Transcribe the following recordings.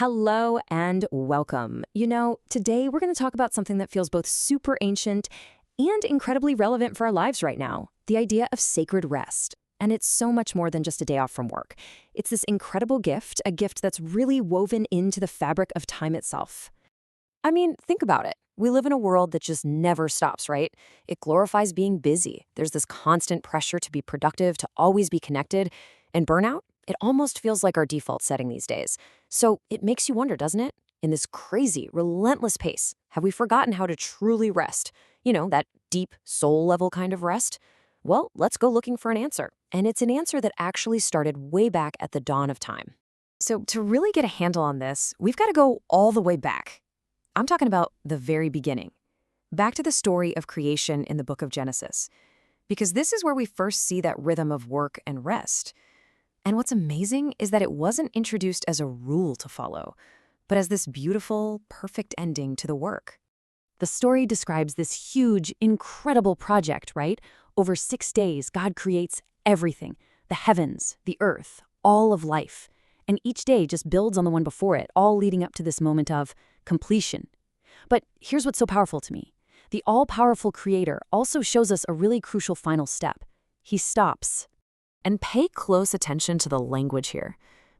Hello and welcome. Today we're going to talk about something that feels both super ancient and incredibly relevant for our lives right now, the idea of sacred rest. And it's so much more than just a day off from work. It's this incredible gift, a gift that's really woven into the fabric of time itself. I mean, think about it. We live in a world that just never stops, right? It glorifies being busy. There's this constant pressure to be productive, to always be connected. And burnout? It almost feels like our default setting these days. So it makes you wonder, doesn't it? In this crazy, relentless pace, have we forgotten how to truly rest? That deep, soul-level kind of rest? Well, let's go looking for an answer. And it's an answer that actually started way back at the dawn of time. So to really get a handle on this, we've got to go all the way back. I'm talking about the very beginning. Back to the story of creation in the book of Genesis. Because this is where we first see that rhythm of work and rest. And what's amazing is that it wasn't introduced as a rule to follow, but as this beautiful, perfect ending to the work. The story describes this huge, incredible project, right? Over 6 days, God creates everything, the heavens, the earth, all of life. And each day just builds on the one before it, all leading up to this moment of completion. But here's what's so powerful to me. The all-powerful creator also shows us a really crucial final step. He stops. And pay close attention to the language here.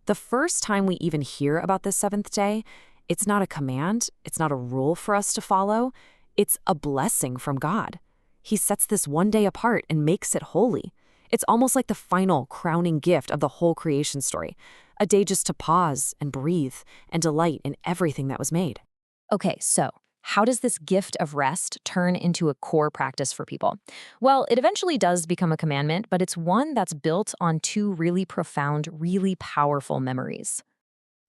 The first time we even hear about this seventh day, it's not a command, it's not a rule for us to follow, it's a blessing from God. He sets this one day apart and makes it holy. It's almost like the final, crowning gift of the whole creation story, a day just to pause and breathe and delight in everything that was made. Okay, so how does this gift of rest turn into a core practice for people? Well, it eventually does become a commandment, but it's one that's built on two really profound, really powerful memories.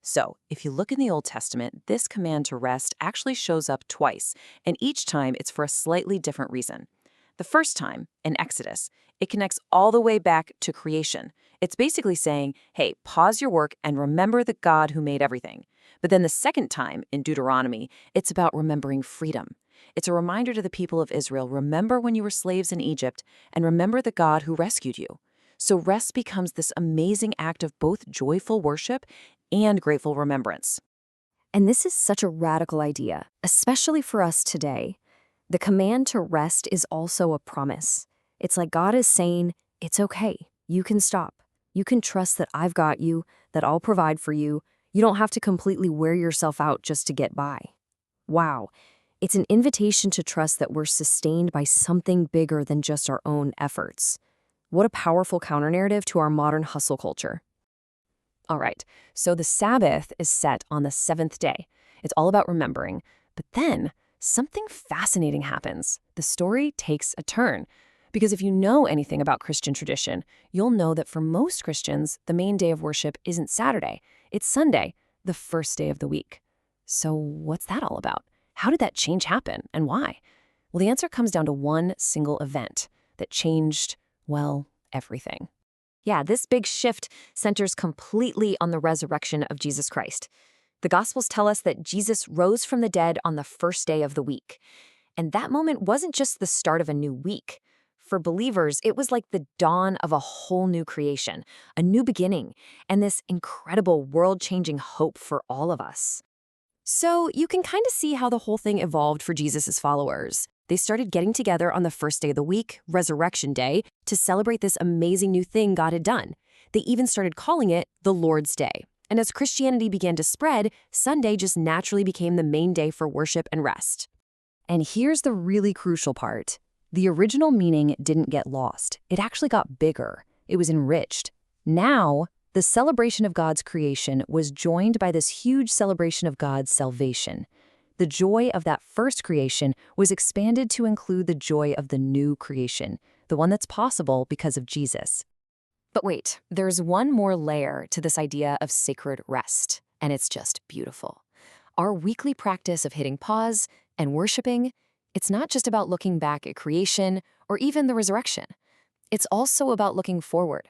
So, if you look in the Old Testament, this command to rest actually shows up twice, and each time it's for a slightly different reason. The first time, in Exodus, it connects all the way back to creation. It's basically saying, hey, pause your work and remember the God who made everything. But then the second time, in Deuteronomy, it's about remembering freedom. It's a reminder to the people of Israel, remember when you were slaves in Egypt, and remember the God who rescued you. So rest becomes this amazing act of both joyful worship and grateful remembrance. And this is such a radical idea, especially for us today. The command to rest is also a promise. It's like God is saying, it's okay, you can stop. You can trust that I've got you, that I'll provide for you. You don't have to completely wear yourself out just to get by. Wow, it's an invitation to trust that we're sustained by something bigger than just our own efforts. What a powerful counter-narrative to our modern hustle culture. All right, so the Sabbath is set on the seventh day. It's all about remembering. But then something fascinating happens. The story takes a turn. Because if you know anything about Christian tradition, you'll know that for most Christians, the main day of worship isn't Saturday. It's Sunday, the first day of the week. So what's that all about? How did that change happen, and why? Well, the answer comes down to one single event that changed, well, everything. Yeah, this big shift centers completely on the resurrection of Jesus Christ. The Gospels tell us that Jesus rose from the dead on the first day of the week. And that moment wasn't just the start of a new week. For believers, it was like the dawn of a whole new creation, a new beginning, and this incredible world-changing hope for all of us. So you can kind of see how the whole thing evolved for Jesus' followers. They started getting together on the first day of the week, Resurrection Day, to celebrate this amazing new thing God had done. They even started calling it the Lord's Day. And as Christianity began to spread, Sunday just naturally became the main day for worship and rest. And here's the really crucial part. The original meaning didn't get lost. It actually got bigger. It was enriched. Now, the celebration of God's creation was joined by this huge celebration of God's salvation. The joy of that first creation was expanded to include the joy of the new creation, the one that's possible because of Jesus. But wait, there's one more layer to this idea of sacred rest, and it's just beautiful. Our weekly practice of hitting pause and worshiping, it's not just about looking back at creation or even the resurrection. It's also about looking forward.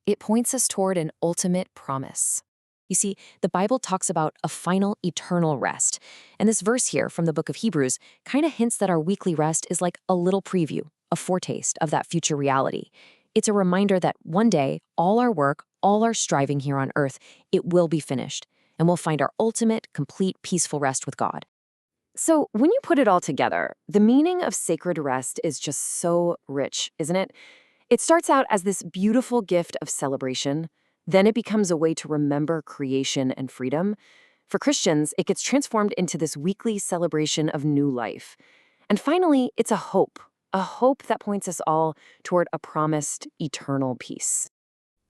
It points us toward an ultimate promise. You see, the Bible talks about a final eternal rest, and this verse here from the book of Hebrews kind of hints that our weekly rest is like a little preview, a foretaste of that future reality. It's a reminder that one day, all our work, all our striving here on earth, it will be finished. and we'll find our ultimate, complete, peaceful rest with God. So, when you put it all together, the meaning of sacred rest is just so rich, isn't it? It starts out as this beautiful gift of celebration. Then it becomes a way to remember creation and freedom. For Christians, it gets transformed into this weekly celebration of new life. And finally, it's a hope that points us all toward a promised eternal peace.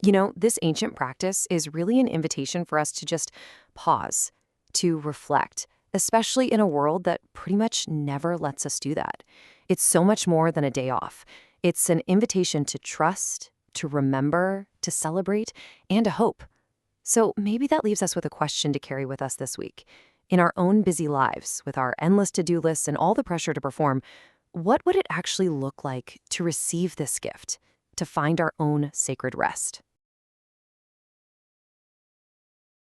You know, this ancient practice is really an invitation for us to just pause, to reflect, especially in a world that pretty much never lets us do that. It's so much more than a day off. It's an invitation to trust, to remember, to celebrate, and to hope. So maybe that leaves us with a question to carry with us this week. In our own busy lives, with our endless to-do lists and all the pressure to perform, what would it actually look like to receive this gift, to find our own sacred rest?